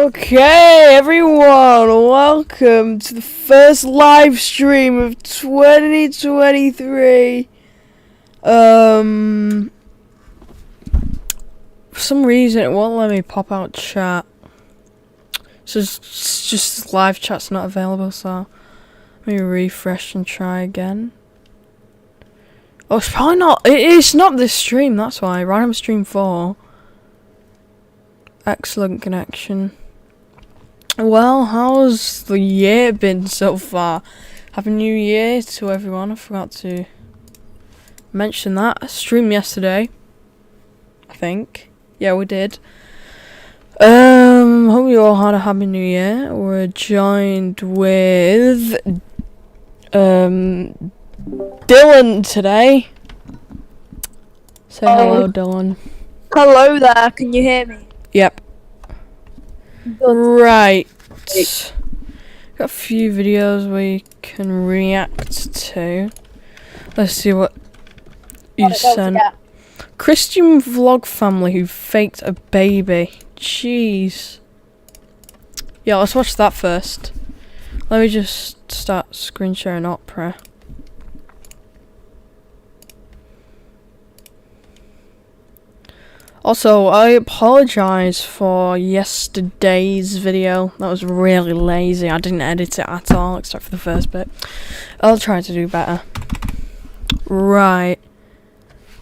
Okay, everyone, welcome to the first live stream of 2023. For some reason, it won't let me pop out chat. So it's just live chat's not available, so let me refresh and try again. Oh, it's probably not. It's not this stream, that's why. Radom stream 4. Excellent connection. Well, how's the year been so far? Happy New Year to everyone. I forgot to mention that. I streamed yesterday, I think. Yeah, we did. Hope you all had a happy New Year. We're joined with Dylan today. Say hello, Dylan. Hello there, can you hear me? Yep. Right. Got a few videos we can react to. Let's see what you sent. Christian vlog family who faked a baby. Jeez. Yeah, let's watch that first. Let me just start screen sharing Opera. Also, I apologise for yesterday's video. That was really lazy. I didn't edit it at all, except for the first bit. I'll try to do better. Right.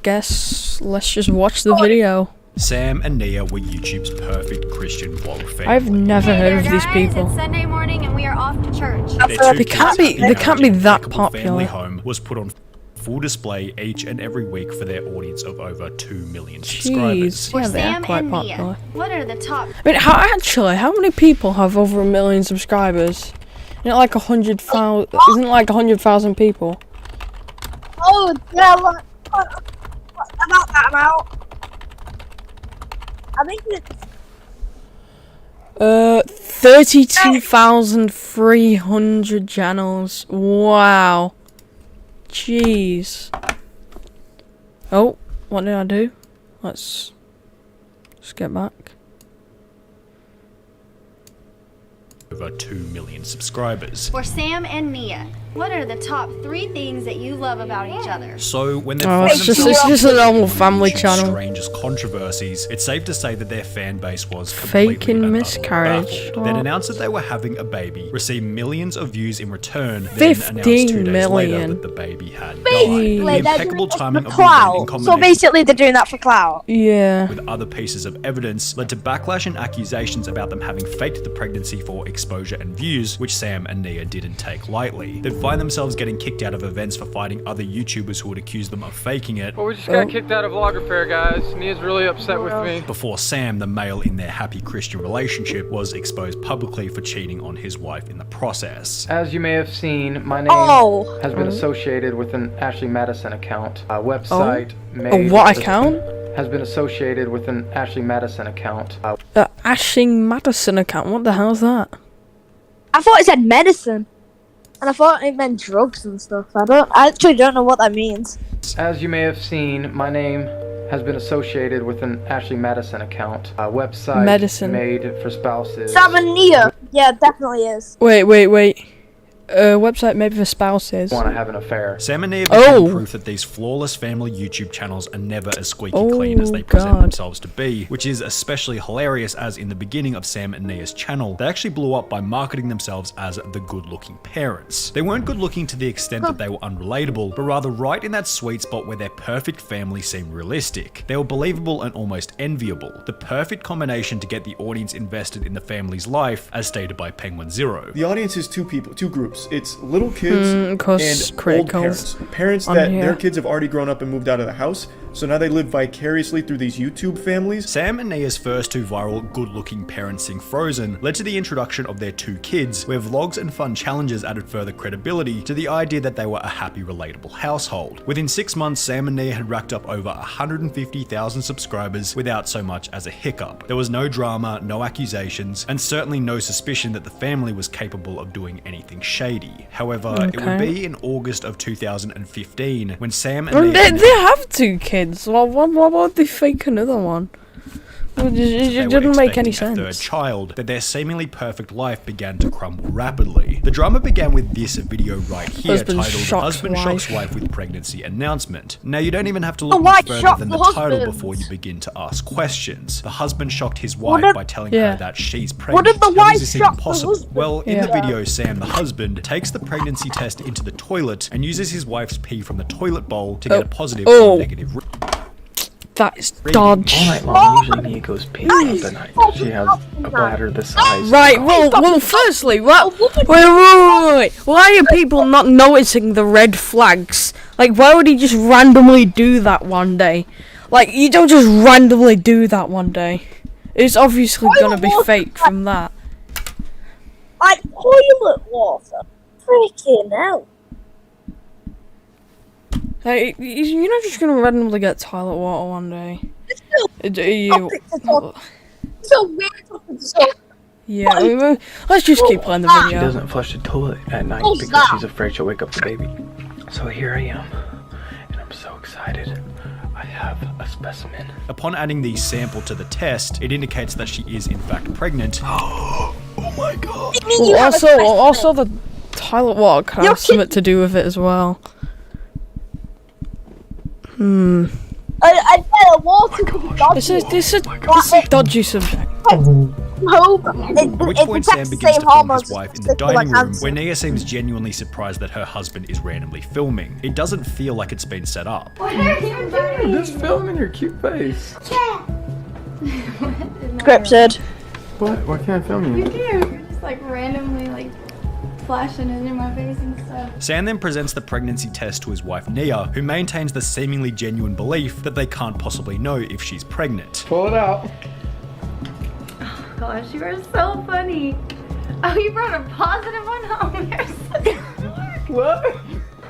Guess let's just watch the video. Sam and Nia were YouTube's perfect Christian vlog family. I've never heard of these people. It's Sunday morning and we are off to church. They can't be that popular. Family home was put on full display each and every week for their audience of over 2 million subscribers. Jeez, yeah, they are Sam quite and popular. Nia, what are the top? I mean, how many people have over 1 million subscribers? Isn't it like 100,000? Isn't it like 100,000 people? Oh, yeah, about that amount. I think it's 32,300 channels. Wow. Jeez. Oh, what did I do? Let's get back. Over 2 million subscribers. For Sam and Nia, what are the top 3 things that you love about each other? So when they It's just a normal family channel. Strangest controversies, it's safe to say that their fan base was completely Faking and miscarriage. utterly baffled. They'd announced that they were having a baby, received millions of views in return, then 15 announced 2 days later million. that the baby had died. Jeez. The impeccable timing of the event in clout. So combination basically, they're doing that for clout. Yeah. with other pieces of evidence led to backlash and accusations about them having faked the pregnancy for exposure and views, which Sam and Nia didn't take lightly. They'd find themselves getting kicked out of events for fighting other YouTubers who would accuse them of faking it. Well, we just got kicked out of Vlogger Fair, guys. Nia's really upset with me. Before Sam, the male in their happy Christian relationship, was exposed publicly for cheating on his wife in the process. As you may have seen, my name has been associated with an Ashley Madison account. A website made What account? has been associated with an Ashley Madison account. The Ashing Madison account. What the hell is that? I thought it said medicine. And I thought it meant drugs and stuff. I actually don't know what that means. As you may have seen, my name has been associated with an Ashley Madison account. A website made for spouses. Sam and Nia. Yeah, it definitely is. Wait. Website made for spouses. Want to have an affair. Sam and Nia became proof that these flawless family YouTube channels are never as squeaky clean as they present themselves to be, which is especially hilarious as in the beginning of Sam and Nia's channel, they actually blew up by marketing themselves as the good-looking parents. They weren't good-looking to the extent that they were unrelatable, but rather right in that sweet spot where their perfect family seemed realistic. They were believable and almost enviable, the perfect combination to get the audience invested in the family's life, as stated by Penguin Zero. The audience is two groups. It's little kids and old parents. Parents that their kids have already grown up and moved out of the house, so now they live vicariously through these YouTube families. Sam and Nia's first 2 viral good-looking parents sing Frozen led to the introduction of their 2 kids, where vlogs and fun challenges added further credibility to the idea that they were a happy, relatable household. Within 6 months, Sam and Nia had racked up over 150,000 subscribers without so much as a hiccup. There was no drama, no accusations, and certainly no suspicion that the family was capable of doing anything shady. However, it would be in August of 2015 when Sam and Nia... They have 2 kids. Why would they fake another one? It didn't make any sense. Third child, that their seemingly perfect life began to crumble rapidly. The drama began with this video right here, titled "Husband Shocks Wife with Pregnancy Announcement." Now, you don't even have to look much further than the title before you begin to ask questions. The husband shocked his wife by telling her that she's pregnant. How is this even possible? Well, in the video, Sam, the husband, takes the pregnancy test into the toilet and uses his wife's pee from the toilet bowl to get a positive or negative. That is dodge. All night long, usually Nia goes pee throughout the night. She has a bladder the size. Right, well, firstly, wait. Why are people not noticing the red flags? Like, why would he just randomly do that one day? Like, you don't just randomly do that one day. It's obviously gonna be fake from that. Like toilet water. Freaking hell. Like, you're not just gonna randomly get toilet water one day. So weird. Yeah, let's just keep playing the video. She doesn't flush the toilet at night because she's afraid she'll wake up the baby. So here I am, and I'm so excited. I have a specimen. Upon adding the sample to the test, it indicates that she is in fact pregnant. Oh my god. Well, also the toilet water can have something to do with it as well. I bet water could be dodgy. This is a dodgy subject. At which point Sam begins to film his wife in the dining room, where Nia seems genuinely surprised that her husband is randomly filming. It doesn't feel like it's been set up. What are you doing? Just filming your cute face. Scripted. What? Why can't I film you? You do. You're just like randomly like flashing it in my face and stuff. Sam then presents the pregnancy test to his wife Nia, who maintains the seemingly genuine belief that they can't possibly know if she's pregnant. Pull it out. Gosh, you are so funny. Oh, you brought a positive one home. You're so smart. What?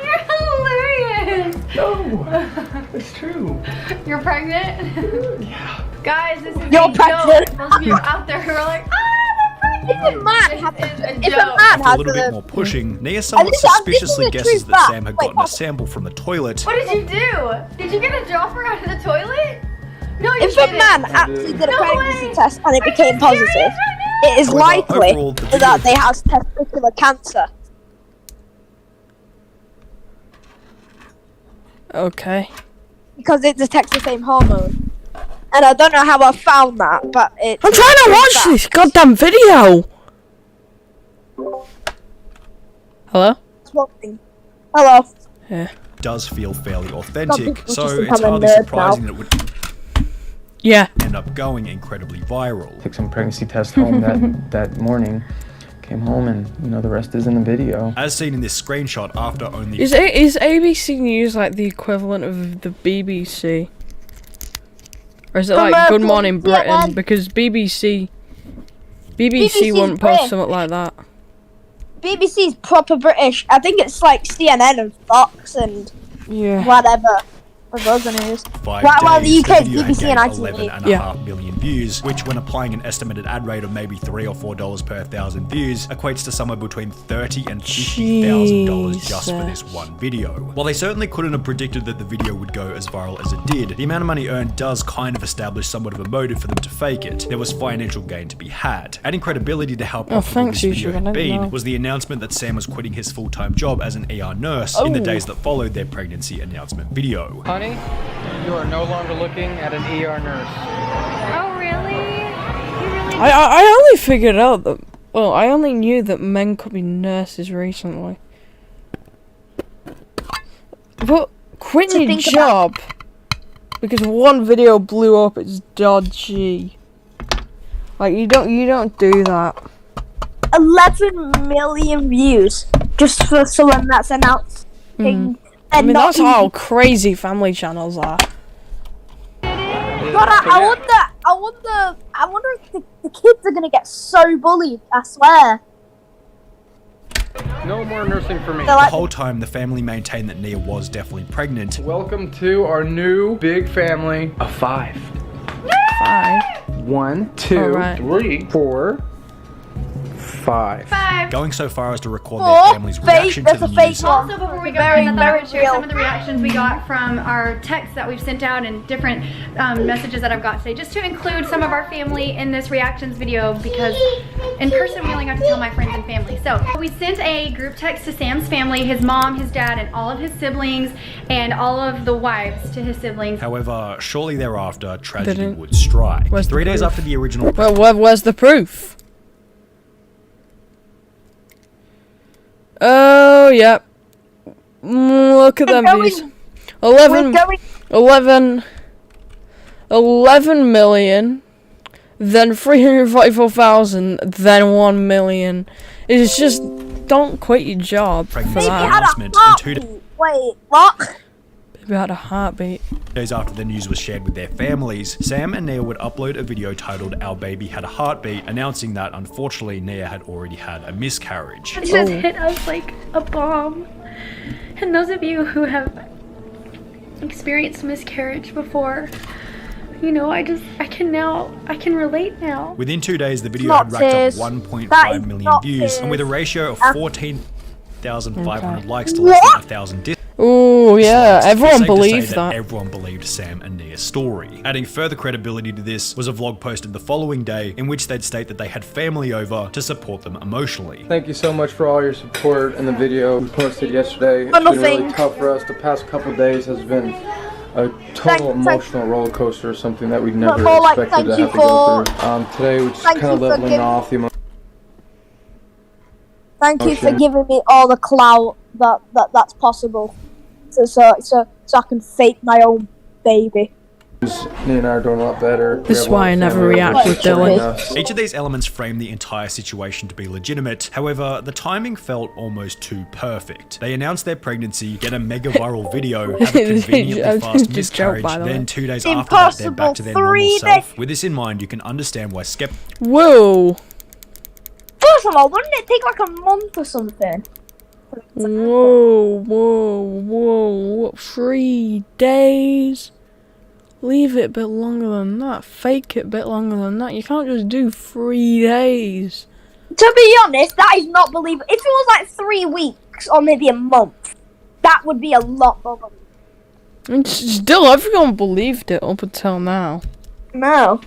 You're hilarious. No, it's true. You're pregnant? Yeah. Guys, this is You're a pregnant. joke. Most of you out there who are like, I'm pregnant. If a man After a little bit more pushing, Nia somewhat suspiciously guesses that Sam had gotten a sample from the toilet. What did you do? Did you get a dropper out of the toilet? No, you If didn't. a man actually did a No pregnancy way. test and it became positive, it is However, likely overall, the video- that they have testicular cancer. Okay. Because it detects the same hormone. And I don't know how I found that, but it. I'm trying to watch this goddamn video. Hello? Hello. Yeah. Does feel fairly authentic, people so just it's become a hardly nerd surprising now. that it would end up going incredibly viral. Took some pregnancy test home that morning. Came home and, the rest is in the video. As seen in this screenshot, after only... Is ABC News like the equivalent of the BBC? Or is it like Good Morning Britain? Because BBC wouldn't post something like that. BBC's proper British. I think it's like CNN and Fox and whatever. For those news. 5 While the days, UK is video BBC had and gained ITV. 11.5 million views, which when applying an estimated ad rate of maybe $3 or $4 per 1,000 views, equates to somewhere between $30,000 and $50,000 just for this one video. While they certainly couldn't have predicted that the video would go as viral as it did, the amount of money earned does kind of establish somewhat of a motive for them to fake it. There was financial gain to be had. Adding credibility to how profitable this video had been was the announcement that Sam was quitting his full-time job as an ER nurse in the days that followed their pregnancy announcement video. Honey, you are no longer looking at an ER nurse. Oh, really? You really? I only figured out that, well, I only knew that men could be nurses recently. But quitting your job because one video blew up, it's dodgy. Like, you don't do that. 11 million views just for someone that's announcing. I mean, that's how crazy family channels are. God, I wonder if the kids are gonna get so bullied. I swear. No more nursing for me. The whole time, the family maintained that Nia was definitely pregnant. Welcome to our new big family of 5. 5. 1, 2, Alright. 3, 4, 5. Going so far as to record their family's reaction to the news. Also, before we go on, I thought I would share some of the reactions we got from our texts that we've sent out and different messages that I've got today, just to include some of our family in this reactions video, because in person we only got to tell my friends and family. So we sent a group text to Sam's family, his mom, his dad, and all of his siblings, and all of the wives to his siblings. However, shortly thereafter, tragedy would strike. 3 days after the original... Well, where's the proof? Oh, yeah. Look at them views. 11 million, then 344,000, then 1 million. It's just, don't quit your job for that. Wait, what? Baby had a heartbeat. Days after the news was shared with their families, Sam and Nia would upload a video titled "Our Baby Had a Heartbeat," announcing that unfortunately Nia had already had a miscarriage. It just hit us like a bomb. And those of you who have experienced miscarriage before, you know, I can relate now. Within 2 days, the video had racked up 1.5 million views, and with a ratio of 14,500 likes to less than 1,000 dislikes. Oh yeah, everyone believes that. Everyone believed Sam and Nia's story. Adding further credibility to this was a vlog posted the following day in which they'd state that they had family over to support them emotionally. Thank you so much for all your support in the video we posted yesterday. It's been really tough for us. The past couple days has been a total emotional roller coaster, something that we never expected to have to go through. Today we're just kind of leveling off the emotion. Thank you for giving me all the clout that's possible. So I can fake my own baby. Me and I are doing a lot better. This is why I never react with Dylan. Each of these elements frame the entire situation to be legitimate. However, the timing felt almost too perfect. They announced their pregnancy, get a mega viral video, have a conveniently fast miscarriage, then 2 days after that they're back to their normal self. With this in mind, you can understand why Whoa! First of all, wouldn't it take like a month or something? Whoa. 3 days? Leave it a bit longer than that. Fake it a bit longer than that. You can't just do 3 days. To be honest, that is not believable. If it was like 3 weeks or maybe a month, that would be a lot more. Still, everyone believed it up until now. No.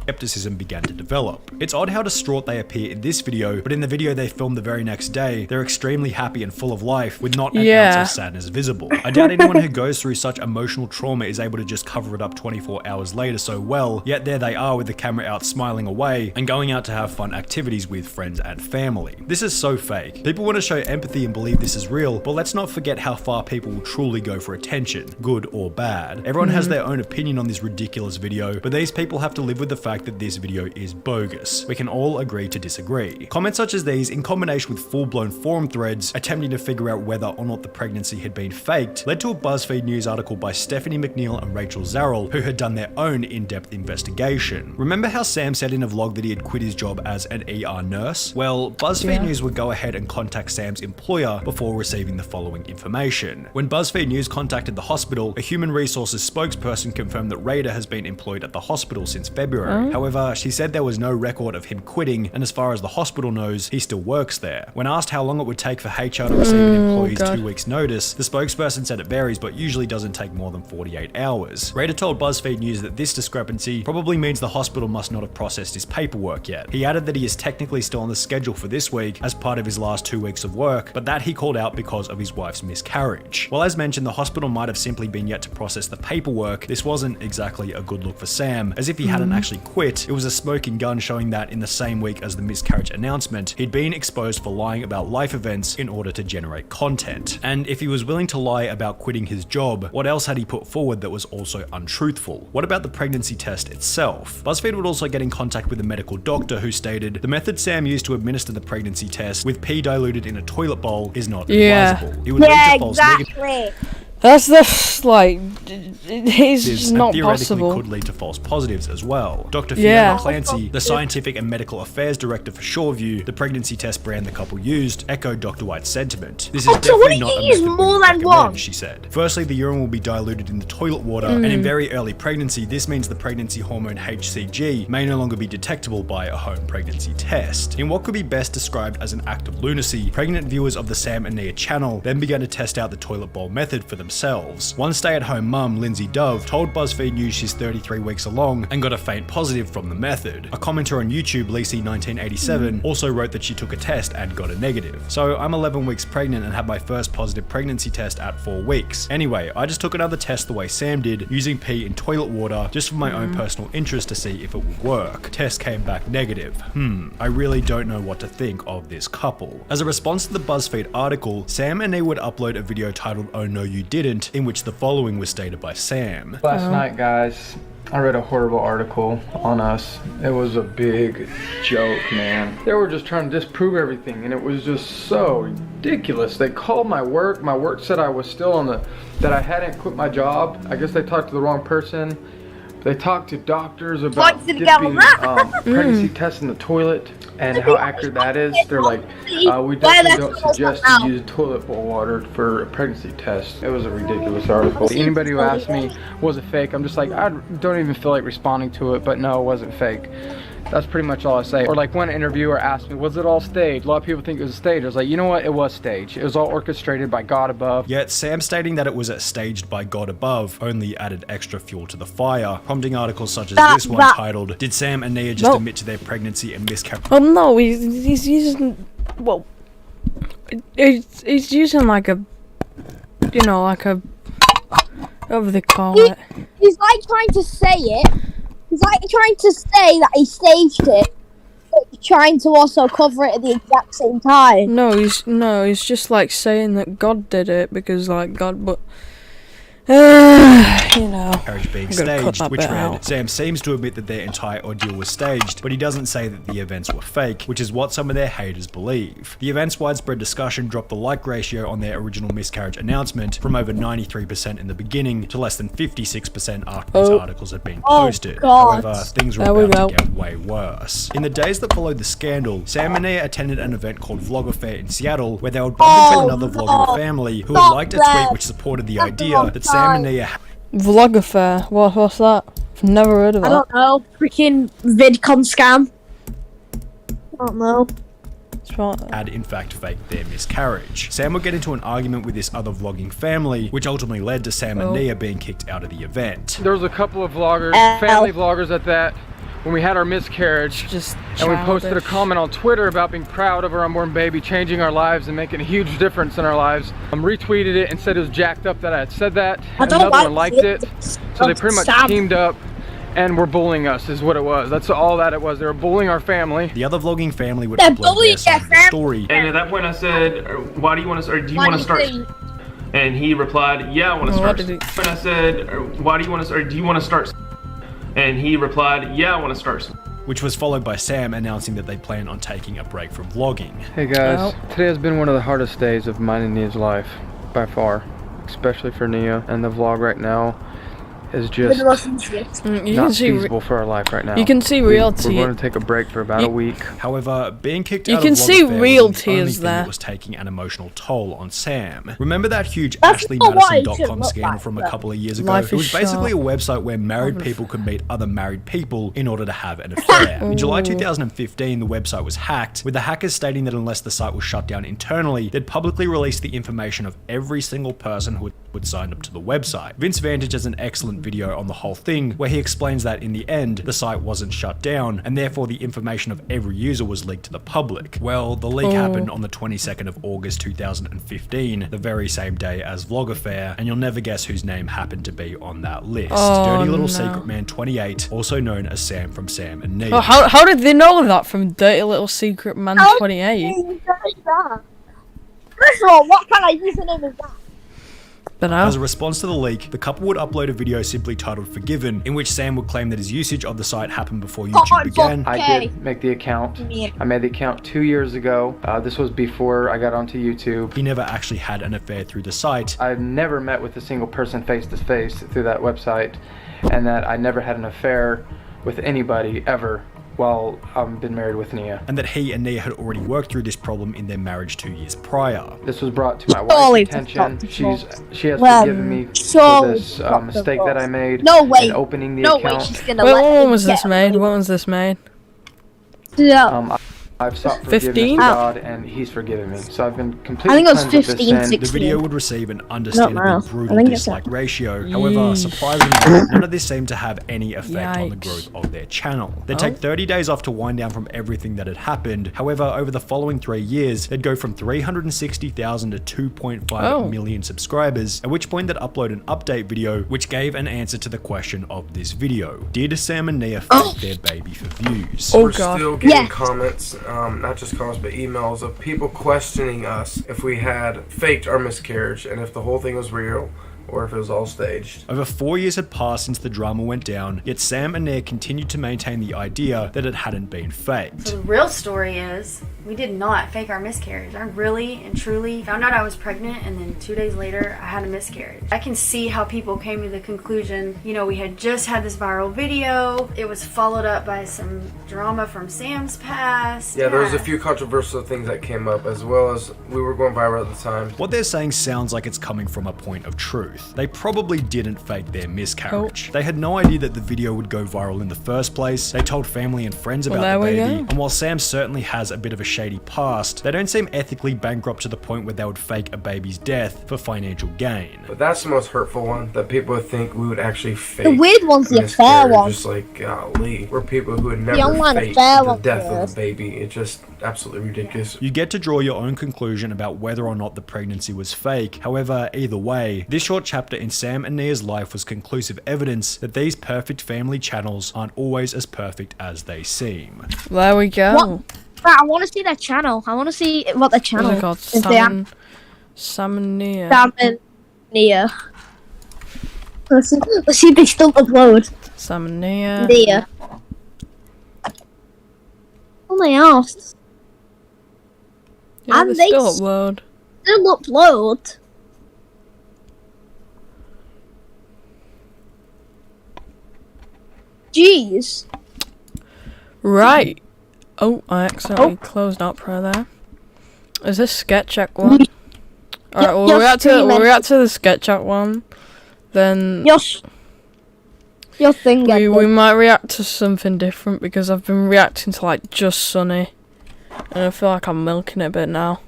skepticism began to develop. It's odd how distraught they appear in this video, but in the video they filmed the very next day, they're extremely happy and full of life, with not an ounce of sadness visible. I doubt anyone who goes through such emotional trauma is able to just cover it up 24 hours later so well, yet there they are with the camera out smiling away and going out to have fun activities with friends and family. This is so fake. People want to show empathy and believe this is real, but let's not forget how far people will truly go for attention, good or bad. Everyone has their own opinion on this ridiculous video, but these people have to live with the fact that this video is bogus. We can all agree to disagree. Comments such as these, in combination with full-blown forum threads attempting to figure out whether or not the pregnancy had been faked, led to a BuzzFeed News article by Stephanie McNeil and Rachel Zarrell, who had done their own in-depth investigation. Remember how Sam said in a vlog that he had quit his job as an ER nurse? Well, BuzzFeed News would go ahead and contact Sam's employer before receiving the following information. When BuzzFeed News contacted the hospital, a human resources spokesperson confirmed that Radom has been employed at the hospital since February. However, she said there was no record of him quitting, and as far as the hospital knows, he still works there. When asked how long it would take for HR to receive an employee's 2 weeks notice, the spokesperson said it varies but usually doesn't take more than 48 hours. Radom told BuzzFeed News that this discrepancy probably means the hospital must not have processed his paperwork yet. He added that he is technically still on the schedule for this week as part of his last 2 weeks of work, but that he called out because of his wife's miscarriage. Well, as mentioned, the hospital might have simply been yet to process the paperwork. This wasn't exactly a good look for Sam, as if he hadn't actually quit, it was a smoking gun showing that in the same week as the miscarriage announcement, he'd been exposed for lying about life events in order to generate content. And if he was willing to lie about quitting his job, what else had he put forward that was also untruthful? What about the pregnancy test itself? BuzzFeed would also get in contact with a medical doctor who stated, the method Sam used to administer the pregnancy test with pee diluted in a toilet bowl is not advisable. It would lead to false negative. That's the, like, it's just not possible. Could lead to false positives as well. Dr. Fiona Clancy, the Scientific and Medical Affairs Director for Shoreview, the pregnancy test brand the couple used, echoed Dr. White's sentiment. This is definitely not a method we recommend, she said. Firstly, the urine will be diluted in the toilet water, and in very early pregnancy, this means the pregnancy hormone HCG may no longer be detectable by a home pregnancy test. In what could be best described as an act of lunacy, pregnant viewers of the Sam and Nia channel then began to test out the toilet bowl method for themselves. One stay-at-home mum, Lindsay Dove, told BuzzFeed News she's 33 weeks along and got a faint positive from the method. A commenter on YouTube, Lacey1987, also wrote that she took a test and got a negative. So I'm 11 weeks pregnant and had my first positive pregnancy test at 4 weeks. Anyway, I just took another test the way Sam did, using pee in toilet water just for my own personal interest to see if it would work. Test came back negative. I really don't know what to think of this couple. As a response to the BuzzFeed article, Sam and Nia would upload a video titled "Oh No You Didn't," in which the following was stated by Sam. Last night, guys, I read a horrible article on us. It was a big joke, man. They were just trying to disprove everything, and it was just so ridiculous. They called my work. My work said I was still on that I hadn't quit my job. I guess they talked to the wrong person. They talked to doctors about dipping pregnancy tests in the toilet and how accurate that is. They're like, we definitely don't suggest to use toilet bowl water for a pregnancy test. It was a ridiculous article. Anybody who asked me, was it fake? I'm just like, I don't even feel like responding to it, but no, it wasn't fake. That's pretty much all I say. Or like one interviewer asked me, was it all staged? A lot of people think it was a stage. I was like, you know what? It was staged. It was all orchestrated by God above. Yet Sam stating that it was staged by God above only added extra fuel to the fire, prompting articles such as this one titled, "Did Sam and Nia just admit to their pregnancy and miscarriage?" Oh no, he's using, well, he's using like a, you know, like a, whatever they call it. He's like trying to say it. He's like trying to say that he staged it, but he's trying to also cover it at the exact same time. No, he's just like saying that God did it because like God, but you know, marriage being staged, which read, Sam seems to admit that their entire ordeal was staged, but he doesn't say that the events were fake, which is what some of their haters believe. The event's widespread discussion dropped the like ratio on their original miscarriage announcement from over 93% in the beginning to less than 56% after these articles had been posted. However, things were about to get way worse. In the days that followed the scandal, Sam and Nia attended an event called Vlog Affair in Seattle, where they would bump into another vlogger in the family who had liked a tweet which supported the idea that Sam and Nia Vlog Affair? What's that? I've never heard of that. I don't know. Freaking VidCon scam. I don't know. Had in fact faked their miscarriage. Sam would get into an argument with this other vlogging family, which ultimately led to Sam and Nia being kicked out of the event. There was a couple of vloggers, family vloggers at that, when we had our miscarriage, and we posted a comment on Twitter about being proud of our unborn baby, changing our lives and making a huge difference in our lives. Retweeted it and said it was jacked up that I had said that. Another one liked it. So they pretty much teamed up and were bullying us is what it was. That's all that it was. They were bullying our family. The other vlogging family would upload their side of the story. And at that point I said, why do you want to start? Do you want to start? And he replied, yeah, I want to start. And I said, why do you want to start? Do you want to start? And he replied, yeah, I want to start. Which was followed by Sam announcing that they plan on taking a break from vlogging. Hey guys, today has been one of the hardest days of mine and Nia's life, by far. Especially for Nia, and the vlog right now is just not feasible for our life right now. You can see reality. We're going to take a break for about a week. However, being kicked out of Vlog Affair was the only thing there. that was taking an emotional toll on Sam. Remember that huge AshleyMadison.com scandal from a couple of years ago? It was basically a website where married people could meet other married people in order to have an affair. In July 2015, the website was hacked, with the hackers stating that unless the site was shut down internally, they'd publicly release the information of every single person who had signed up to the website. Vince Vantage has an excellent video on the whole thing, where he explains that in the end, the site wasn't shut down, and therefore the information of every user was leaked to the public. Well, the leak happened on the 22nd of August 2015, the very same day as Vlog Affair, and you'll never guess whose name happened to be on that list. Dirty Little Secret Man 28, also known as Sam from Sam and Nia. How did they know that from Dirty Little Secret Man 28? First of all, what kind of username is that? But as a response to the leak, the couple would upload a video simply titled Forgiven, in which Sam would claim that his usage of the site happened before YouTube began. I did make the account. I made the account 2 years ago. This was before I got onto YouTube. He never actually had an affair through the site. I've never met with a single person face to face through that website, and that I never had an affair with anybody ever while I've been married with Nia. And that he and Nia had already worked through this problem in their marriage 2 years prior. This was brought to my wife's attention. She has forgiven me for this mistake that I made in opening the account. When was this made? When was this made? I've sought forgiveness to God, and He's forgiven me. So I've been completely cleansed of this sin. The video would receive an understandably brutal dislike ratio. However, surprisingly, none of this seemed to have any effect on the growth of their channel. They'd take 30 days off to wind down from everything that had happened. However, over the following 3 years, they'd go from 360,000 to 2.5 million subscribers, at which point they'd upload an update video, which gave an answer to the question of this video. Did Sam and Nia fake their baby for views? We're still getting comments, not just comments, but emails of people questioning us if we had faked our miscarriage and if the whole thing was real or if it was all staged. Over 4 years had passed since the drama went down, yet Sam and Nia continued to maintain the idea that it hadn't been faked. So the real story is, we did not fake our miscarriage. I really and truly found out I was pregnant, and then 2 days later, I had a miscarriage. I can see how people came to the conclusion, you know, we had just had this viral video. It was followed up by some drama from Sam's past. Yeah, there was a few controversial things that came up, as well as we were going viral at the time. What they're saying sounds like it's coming from a point of truth. They probably didn't fake their miscarriage. They had no idea that the video would go viral in the first place. They told family and friends about the baby. And while Sam certainly has a bit of a shady past, they don't seem ethically bankrupt to the point where they would fake a baby's death for financial gain. But that's the most hurtful one, that people would think we would actually fake. The weird one's the affair one. Just like, golly, we're people who would never fake the death of the baby. It's just absolutely ridiculous. You get to draw your own conclusion about whether or not the pregnancy was fake. However, either way, this short chapter in Sam and Nia's life was conclusive evidence that these perfect family channels aren't always as perfect as they seem. There we go. Right, I want to see their channel. I want to see what their channel is. Sam and Nia. Sam and Nia. Let's see if they still upload. Sam and Nia. Nia. Oh my ass. Yeah, and they still upload. Still upload. Jeez. Right. Oh, I accidentally closed out Pro there. Is this sketch check one? Alright, we'll react to the sketch check one. Then your thing. We might react to something different because I've been reacting to like Just Sunny, and I feel like I'm milking it a bit now.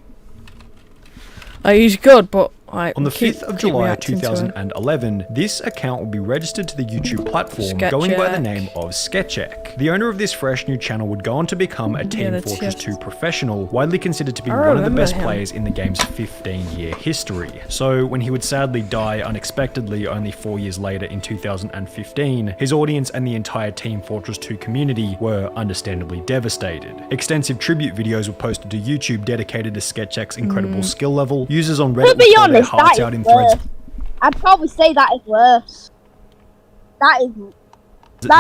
Like, he's good, but like, on the 5th of July 2011, this account will be registered to the YouTube platform going by the name of Sketchek. The owner of this fresh new channel would go on to become a Team Fortress 2 professional, widely considered to be one of the best players in the game's 15-year history. So when he would sadly die unexpectedly only 4 years later in 2015, his audience and the entire Team Fortress 2 community were understandably devastated. Extensive tribute videos were posted to YouTube dedicated to Sketchek's incredible skill level. Users on Reddit would pour their hearts out in threads. I'd probably say that is worse. That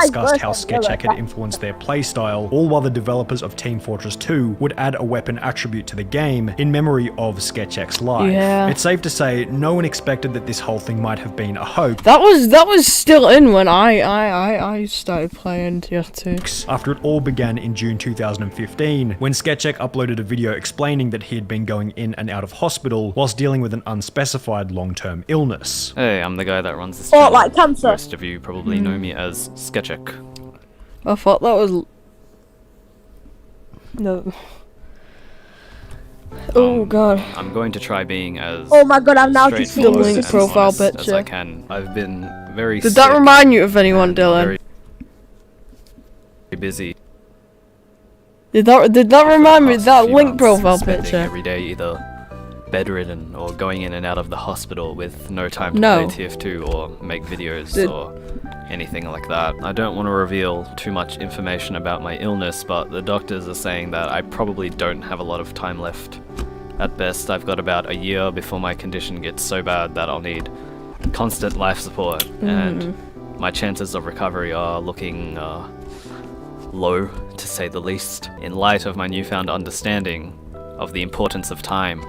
discussed how Sketchek had influenced their playstyle, all while the developers of Team Fortress 2 would add a weapon attribute to the game in memory of Sketchek's life. Yeah. It's safe to say no one expected that this whole thing might have been a hoax. That was still in when I started playing TF2. After it all began in June 2015, when Sketchek uploaded a video explaining that he had been going in and out of hospital whilst dealing with an unspecified long-term illness. Hey, I'm the guy that runs this channel. like cancer. Most of you probably know me as Sketchek. I thought that was... No. Oh god. I'm going to try being as oh my god, I'm now just seeing the link profile picture as I can. I've been very Did that remind you of anyone, Dylan? Very busy. Did that remind me of that link profile picture? Every day either bedridden or going in and out of the hospital with no time to play TF2 or make videos or anything like that. I don't want to reveal too much information about my illness, but the doctors are saying that I probably don't have a lot of time left At best, I've got about a year before my condition gets so bad that I'll need constant life support, and my chances of recovery are looking low, to say the least. In light of my newfound understanding of the importance of time,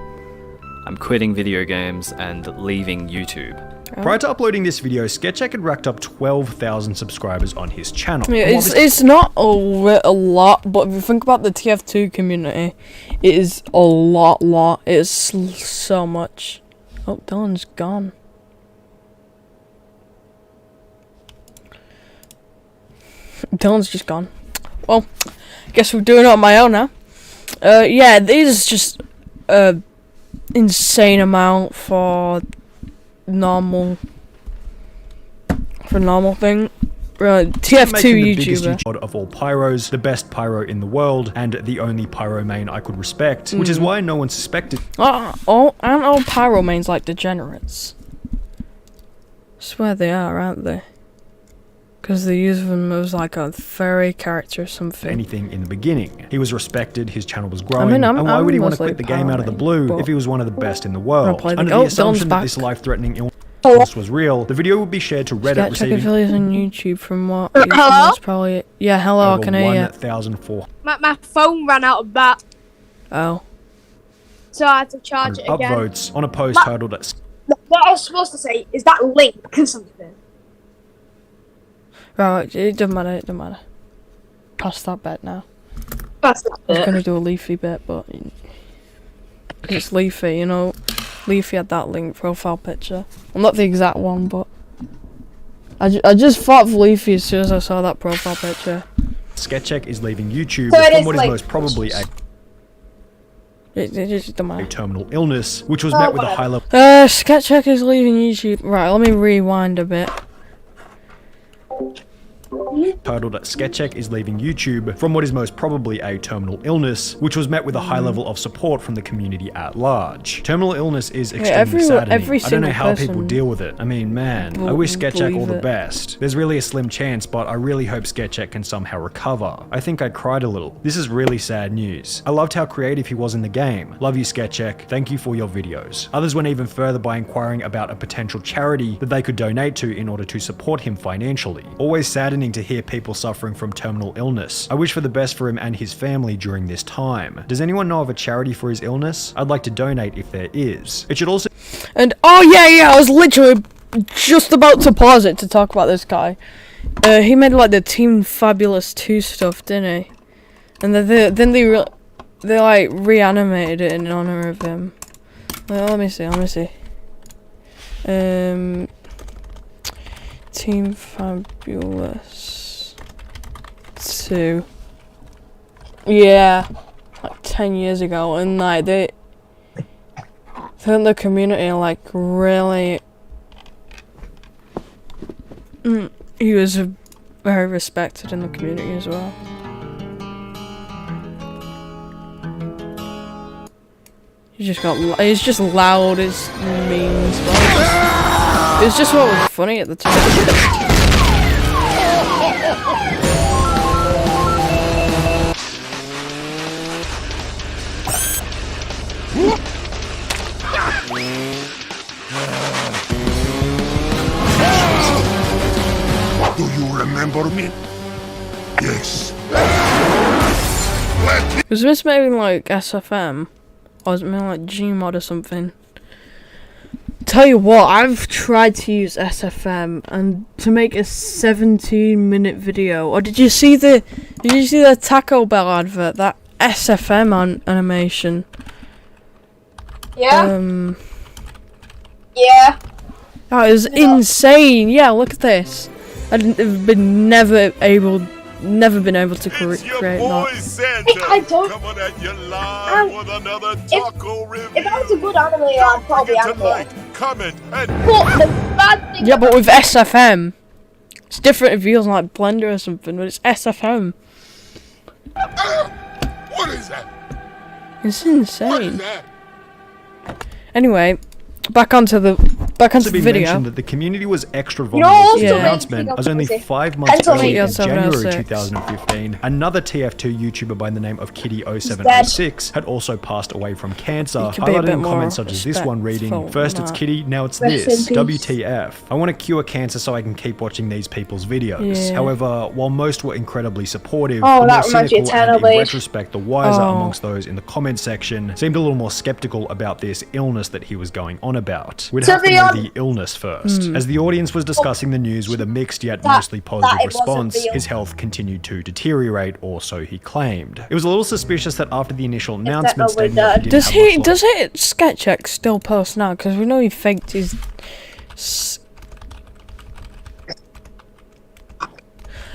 I'm quitting video games and leaving YouTube. Prior to uploading this video, Sketchek had racked up 12,000 subscribers on his channel. Yeah, it's not a lot, but if you think about the TF2 community, it is a lot. It is so much. Oh, Dylan's gone. Dylan's just gone. Well, guess we're doing it on my own now. Yeah, these is just insane amount for normal thing. TF2 YouTuber of all pyros, the best pyro in the world, and the only pyro main I could respect, which is why no one suspected. Aren't all pyro mains like degenerates? I swear they are, aren't they? Because they use them as like a fairy character or something. Anything in the beginning. He was respected, his channel was growing, and why would he want to quit the game out of the blue if he was one of the best in the world? Under the assumption that this life-threatening illness was real, the video would be shared to Reddit, receiving videos on YouTube from what? Hello? Probably, yeah, hello, I can hear you. 1,004. My phone ran out of bat. Oh. So I had to charge it again. Upvotes on a post titled at... What I was supposed to say is that link or something. Right, it doesn't matter, Pass that bet now. Pass that I was going to do a Leafy bet, but... It's Leafy, you know. Leafy had that link profile picture. Well, not the exact one, but... I just thought of Leafy as soon as I saw that profile picture. Sketchek is leaving YouTube so from what is most probably a terminal illness, which was met with a high level... Sketchek is leaving YouTube. Right, let me rewind a bit. Titled Sketchek is leaving YouTube from what is most probably a terminal illness, which was met with a high level of support from the community at large. Terminal illness is extremely saddening. I don't know how people deal with it. I mean, man, I wish Sketchek all the best. There's really a slim chance, but I really hope Sketchek can somehow recover. I think I cried a little. This is really sad news. I loved how creative he was in the game. Love you, Sketchek. Thank you for your videos. Others went even further by inquiring about a potential charity that they could donate to in order to support him financially. Always saddening to hear people suffering from terminal illness. I wish for the best for him and his family during this time. Does anyone know of a charity for his illness? I'd like to donate if there is. It should also... And, oh yeah, I was literally just about to pause it to talk about this guy. He made like the Team Fabulous 2 stuff, didn't he? And then they like reanimated it in honor of him. Well, let me see. Team Fabulous 2. Yeah, like 10 years ago, and like the community like really. He was very respected in the community as well. He's just loud as means. It's just what was funny at the time. Do you remember me? Yes. Was this maybe like SFM? Or was it maybe like Gmod or something? Tell you what, I've tried to use SFM and to make a 17-minute video. Or did you see the Taco Bell advert? That SFM animation. Yeah. Yeah. That is insane. Yeah, look at this. I've been never been able to create that. I don't. If I was a good animator, I'd probably animate. But the bad thing. Yeah, but with SFM, it's different. It feels like Blender or something, but it's SFM. What is that? It's insane. Anyway, back onto the back onto the video. Mentioned that the community was extra vulnerable to the announcement, as only 5 months earlier in January 2015, another TF2 YouTuber by the name of Kitty0706 had also passed away from cancer, highlighted in comments such as this one reading, "First it's Kitty, now it's this. WTF. I want to cure cancer so I can keep watching these people's videos." However, while most were incredibly supportive, the more cynical and in retrospect the wiser amongst those in the comment section seemed a little more skeptical about this illness that he was going on about. We'd have to know the illness first. As the audience was discussing the news with a mixed yet mostly positive response, his health continued to deteriorate, or so he claimed. It was a little suspicious that after the initial announcement stating that he didn't have does Sketchx still post now? Because we know he faked his...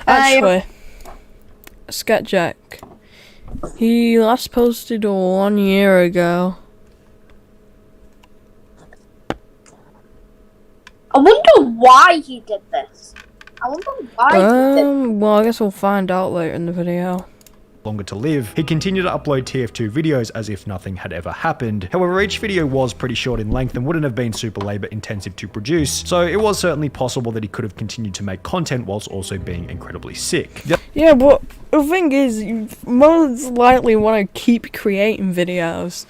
Actually, Sketchx, he last posted 1 year ago. I wonder why he did this. I wonder why he did this. Well, I guess we'll find out later in the video. Longer to live, he continued to upload TF2 videos as if nothing had ever happened. However, each video was pretty short in length and wouldn't have been super labor intensive to produce, so it was certainly possible that he could have continued to make content whilst also being incredibly sick. Yeah, but the thing is, you most likely want to keep creating videos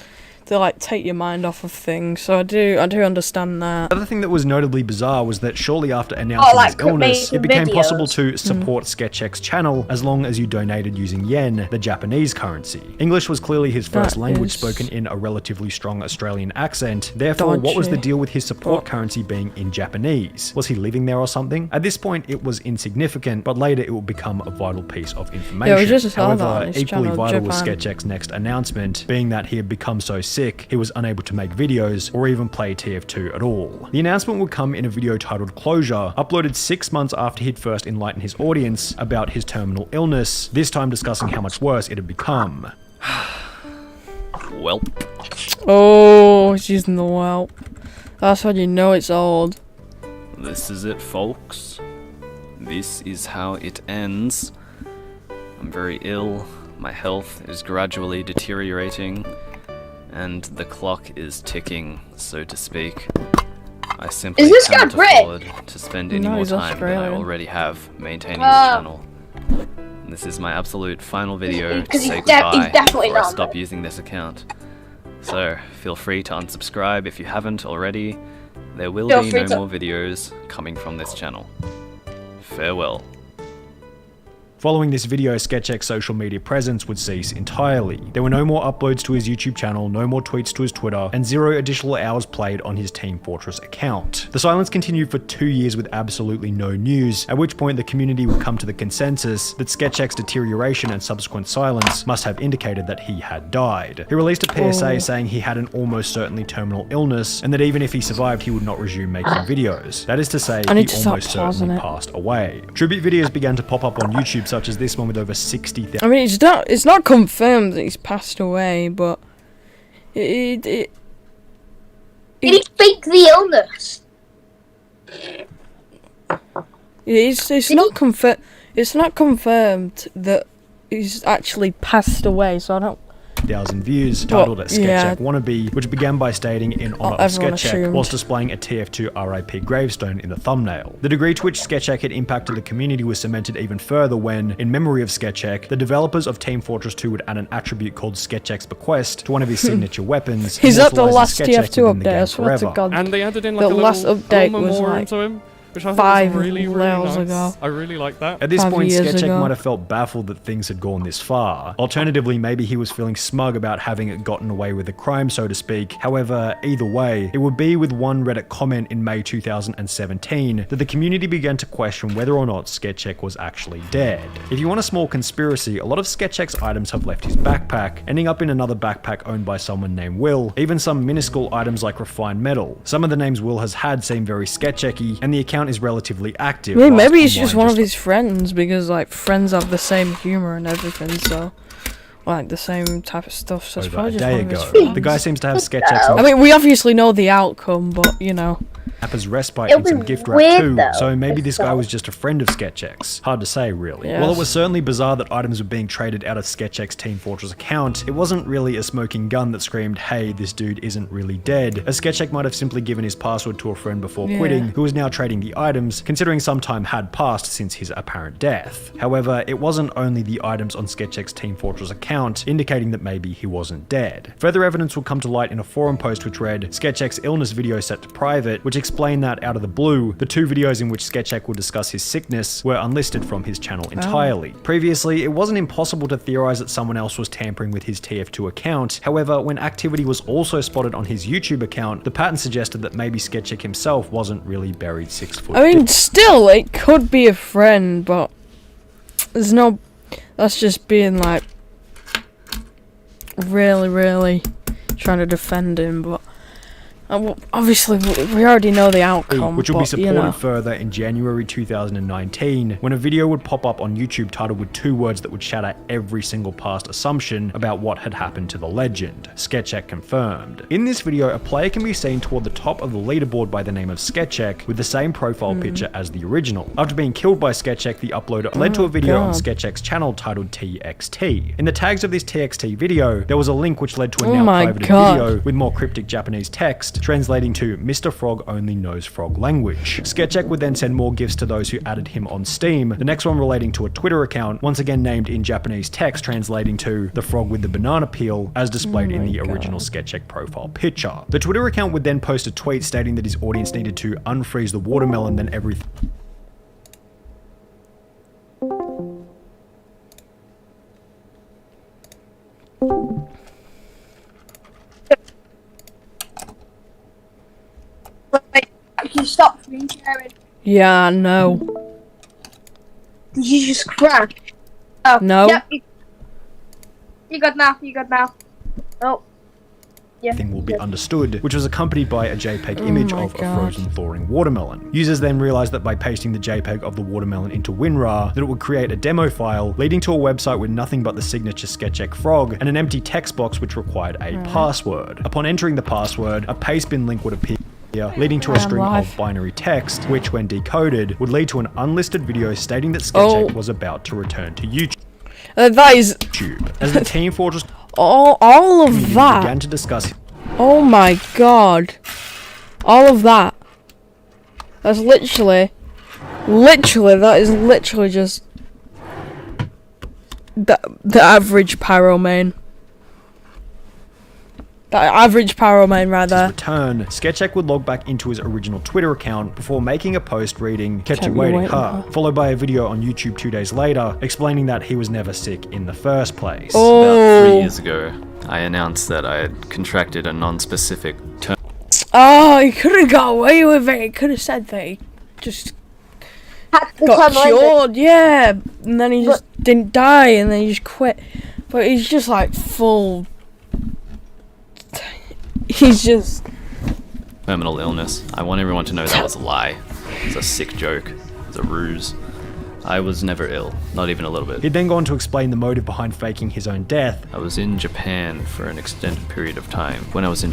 to like take your mind off of things, so I do understand that. The other thing that was notably bizarre was that shortly after announcing his illness, it became possible to support Sketchx's channel as long as you donated using yen, the Japanese currency. English was clearly his first language, spoken in a relatively strong Australian accent. Therefore, what was the deal with his support currency being in Japanese? Was he living there or something? At this point, it was insignificant, but later it would become a vital piece of information. However, equally vital was Sketchx's next announcement, being that he had become so sick he was unable to make videos or even play TF2 at all. The announcement would come in a video titled Closure, uploaded 6 months after he'd first enlightened his audience about his terminal illness, this time discussing how much worse it had become. Welp. Oh, he's using the whelp. That's when you know it's old. This is it, folks. This is how it ends. I'm very ill, my health is gradually deteriorating, and the clock is ticking, so to speak. I simply cannot afford to spend any more time than I already have maintaining the channel. This is my absolute final video to say goodbye before I stop using this account. So, feel free to unsubscribe if you haven't already. There will be no more videos coming from this channel. Farewell. Following this video, Sketchx's social media presence would cease entirely. There were no more uploads to his YouTube channel, no more tweets to his Twitter, and 0 additional hours played on his Team Fortress account. The silence continued for 2 years with absolutely no news, at which point the community would come to the consensus that Sketchx's deterioration and subsequent silence must have indicated that he had died. He released a PSA saying he had an almost certainly terminal illness, and that even if he survived, he would not resume making videos. That is to say, he almost certainly passed away. Tribute videos began to pop up on YouTube, such as this one with over 60,000. I mean, it's not confirmed that he's passed away, but did he fake the illness? It's not confirmed that he's actually passed away, so I don't. 1,000 views, titled Sketchx Wannabe, which began by stating in honor of Sketchx, whilst displaying a TF2 RIP gravestone in the thumbnail. The degree to which Sketchx had impacted the community was cemented even further when, in memory of Sketchx, the developers of Team Fortress 2 would add an attribute called Sketchx Bequest to one of his signature weapons. He's at the last TF2 update, I swear to God. And they added in like the last update was like to him, which I 5 was really nice. ago. I really like that. At this point, Sketchx might have felt baffled that things had gone this far. Alternatively, maybe he was feeling smug about having gotten away with the crime, so to speak. However, either way, it would be with one Reddit comment in May 2017 that the community began to question whether or not Sketchx was actually dead. If you want a small conspiracy, a lot of Sketchx's items have left his backpack, ending up in another backpack owned by someone named Will, even some minuscule items like refined metal. Some of the names Will has had seem very Sketchx-y, and the account is relatively active. Yeah, maybe he's just one of his friends, because like friends have the same humor and everything, so like the same type of stuff. So it's probably just one of his friends. The guy seems to have Sketchx. I mean, we obviously know the outcome, but you know. Rapper's respite and some gift wrap too, so maybe this guy was just a friend of SketchX. Hard to say, really. Yes. While it was certainly bizarre that items were being traded out of SketchX Team Fortress account, it wasn't really a smoking gun that screamed, hey, this dude isn't really dead, as SketchX might have simply given his password to a friend before quitting, who was now trading the items, considering some time had passed since his apparent death. However, it wasn't only the items on SketchX Team Fortress account, indicating that maybe he wasn't dead. Further evidence would come to light in a forum post which read, SketchX illness video set to private, which explained that out of the blue, the 2 videos in which SketchX would discuss his sickness were unlisted from his channel entirely. Previously, it wasn't impossible to theorize that someone else was tampering with his TF2 account. However, when activity was also spotted on his YouTube account, the pattern suggested that maybe SketchX himself wasn't really buried 6 foot. I mean, still, it could be a friend, but there's no. That's just being like really trying to defend him, but. Obviously, we already know the outcome, which will be supported further in January 2019, when a video would pop up on YouTube titled with 2 words that would shatter every single past assumption about what had happened to the legend. SketchX confirmed. In this video, a player can be seen toward the top of the leaderboard by the name of SketchX with the same profile picture as the original. After being killed by SketchX, the uploader led to a video on SketchX's channel titled TXT. In the tags of this TXT video, there was a link which led to a now privated video with more cryptic Japanese text, translating to Mr. Frog only knows frog language. SketchX would then send more gifts to those who added him on Steam, the next one relating to a Twitter account, once again named in Japanese text, translating to the frog with the banana peel, as displayed in the original SketchX profile picture. The Twitter account would then post a tweet stating that his audience needed to unfreeze the watermelon, then everything. You stop screen sharing. Yeah, no. Did you just crash? Oh, no. Yep. You got now. Oh. Yeah. Thing will be understood, which was accompanied by a JPEG image of a frozen thawing watermelon. Users then realized that by pasting the JPEG of the watermelon into WinRAR, that it would create a demo file, leading to a website with nothing but the signature SketchX frog and an empty text box which required a password. Upon entering the password, a pastebin link would appear, leading to a string of binary text, which when decoded, would lead to an unlisted video stating that SketchX was about to return to YouTube. That is... As the Team Fortress all of that began to discuss. Oh my god. All of that. That's literally, that is literally just the average pyro main. The average pyro main, rather. Return, SketchX would log back into his original Twitter account before making a post reading, kept you waiting, huh? Followed by a video on YouTube 2 days later, explaining that he was never sick in the first place. About 3 years ago, I announced that I had contracted a non-specific term. Oh, he could have got away with it. He could have said that he just got cured, yeah. And then he just didn't die, and then he just quit. But he's just like full... He's just... Terminal illness. I want everyone to know that was a lie. It's a sick joke. It's a ruse. I was never ill, not even a little bit. He'd then gone to explain the motive behind faking his own death. I was in Japan for an extended period of time. When I was in